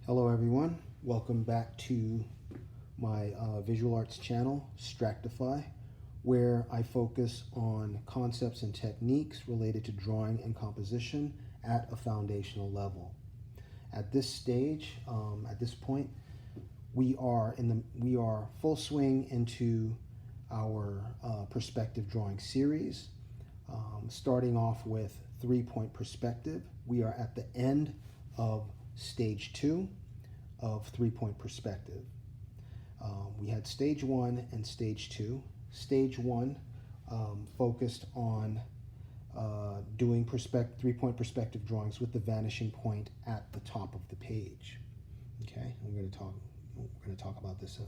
Hello everyone, welcome back to my visual arts channel, Stractify, where I focus on concepts and techniques related to drawing and composition at a foundational level. At this stage, at this point, we are full swing into our perspective drawing series, starting off with 3-point perspective. We are at the end of Stage 2 of 3-point perspective. We had Stage 1 and Stage 2. Stage 1 focused on doing 3-point perspective drawings with the vanishing point at the top of the page. Okay, we're going to talk about this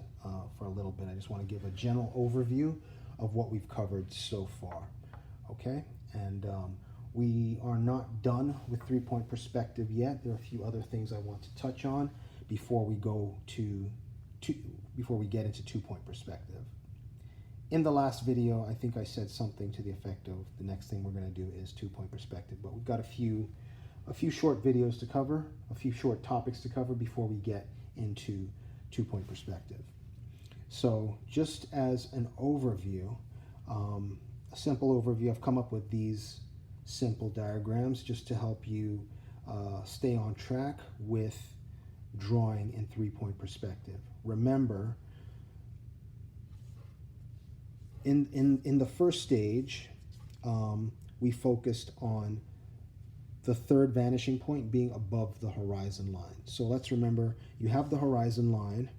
for a little bit. I just want to give a general overview of what we've covered so far. Okay, and we are not done with 3-point perspective yet. There are a few other things I want to touch on before we go before we get into 2-point perspective. In the last video, I think I said something to the effect of the next thing we're going to do is 2-point perspective, but we've got a few short videos to cover, a few short topics to cover before we get into 2-point perspective. So just as an overview, a simple overview, I've come up with these simple diagrams just to help you stay on track with drawing in 3-point perspective. Remember, in the first stage, we focused on the third vanishing point being above the horizon line. So let's remember, you have the horizon line,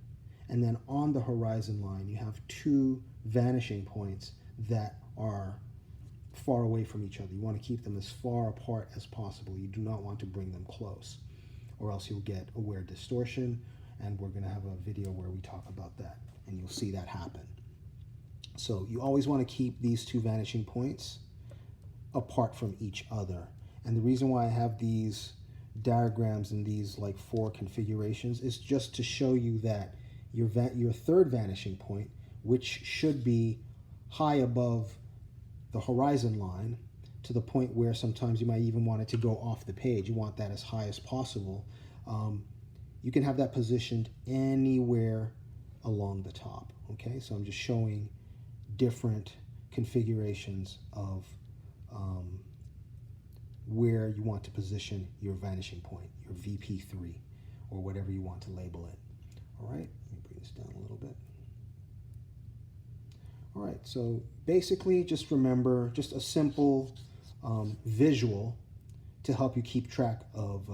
and then on the horizon line, you have two vanishing points that are far away from each other. You want to keep them as far apart as possible. You do not want to bring them close, or else you'll get aware distortion, and we're going to have a video where we talk about that, and you'll see that happen. So you always want to keep these two vanishing points apart from each other. And the reason why I have these diagrams in these like 4 configurations is just to show you that your third vanishing point, which should be high above the horizon line, to the point where sometimes you might even want it to go off the page. You want that as high as possible. You can have that positioned anywhere along the top. Okay, so I'm just showing different configurations of where you want to position your vanishing point, your VP3, or whatever you want to label it. All right, let me bring this down a little bit. All right, so basically just remember just a simple visual to help you keep track of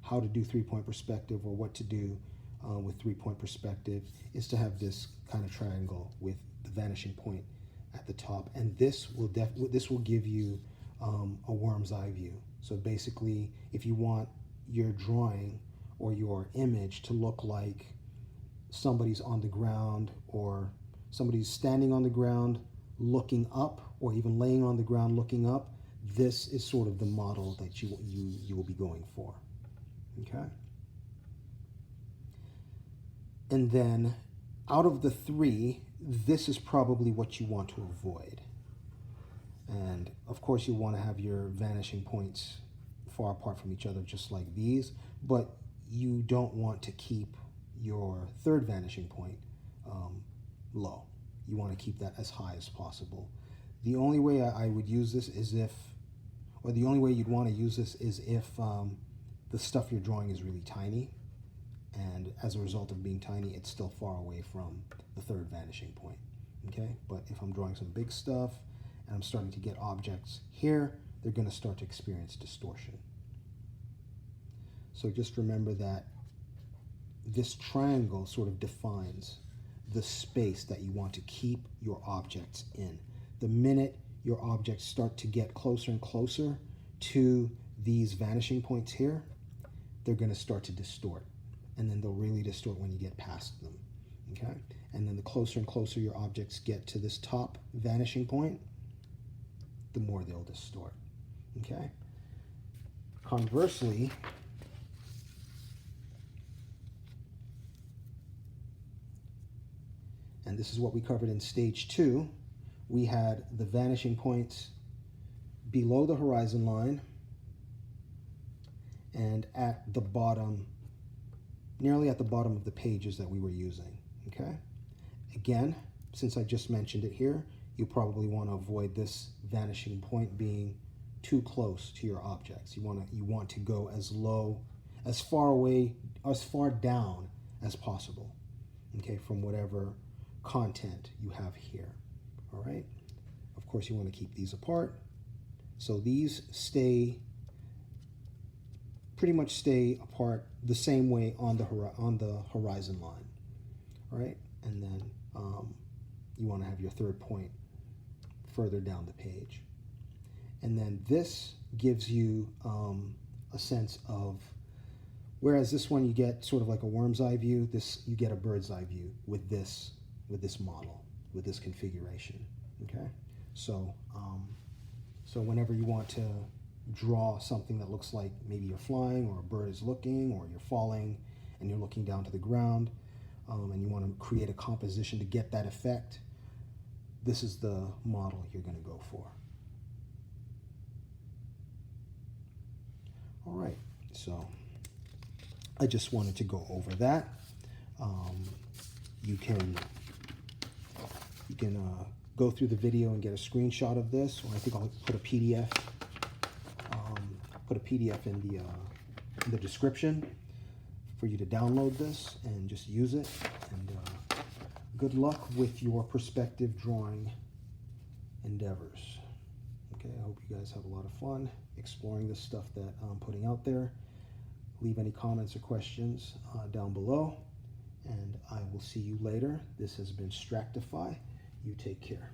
how to do 3-point perspective, or what to do with 3-point perspective, is to have this kind of triangle with the vanishing point at the top, and this will give you a worm's eye view. So basically, if you want your drawing or your image to look like somebody's on the ground, or somebody's standing on the ground looking up, or even laying on the ground looking up, this is sort of the model that you will be going for. Okay? And then out of the 3, this is probably what you want to avoid. And of course you want to have your vanishing points far apart from each other, just like these, but you don't want to keep your third vanishing point low. You want to keep that as high as possible. The only way I would use this is if, or the only way you'd want to use this is if the stuff you're drawing is really tiny, and as a result of being tiny, it's still far away from the third vanishing point. Okay, but if I'm drawing some big stuff and I'm starting to get objects here, they're going to start to experience distortion. So just remember that this triangle sort of defines the space that you want to keep your objects in. The minute your objects start to get closer and closer to these vanishing points here, they're going to start to distort, and then they'll really distort when you get past them. Okay, and then the closer and closer your objects get to this top vanishing point, the more they'll distort. Okay, conversely, and this is what we covered in Stage 2, we had the vanishing points below the horizon line and at the bottom nearly at the bottom of the pages that we were using, okay? Again, since I just mentioned it here, you probably want to avoid this vanishing point being too close to your objects. You want to go as low, as far away, as far down as possible, okay, from whatever content you have here, all right? Of course, you want to keep these apart. So these pretty much stay apart the same way on the horizon line, all right? And then you want to have your third point further down the page. And then this gives you a sense of, whereas this one you get sort of like a worm's eye view, this you get a bird's eye view with this model, with this configuration, okay? So, so whenever you want to draw something that looks like maybe you're flying or a bird is looking or you're falling and you're looking down to the ground, and you want to create a composition to get that effect, this is the model you're going to go for. All right, so I just wanted to go over that. You can go through the video and get a screenshot of this, or I think I'll put a PDF. Put a PDF in the description for you to download this and just use it. And good luck with your perspective drawing endeavors. Okay, I hope you guys have a lot of fun exploring this stuff that I'm putting out there. Leave any comments or questions down below, and I will see you later. This has been Stractify. You take care.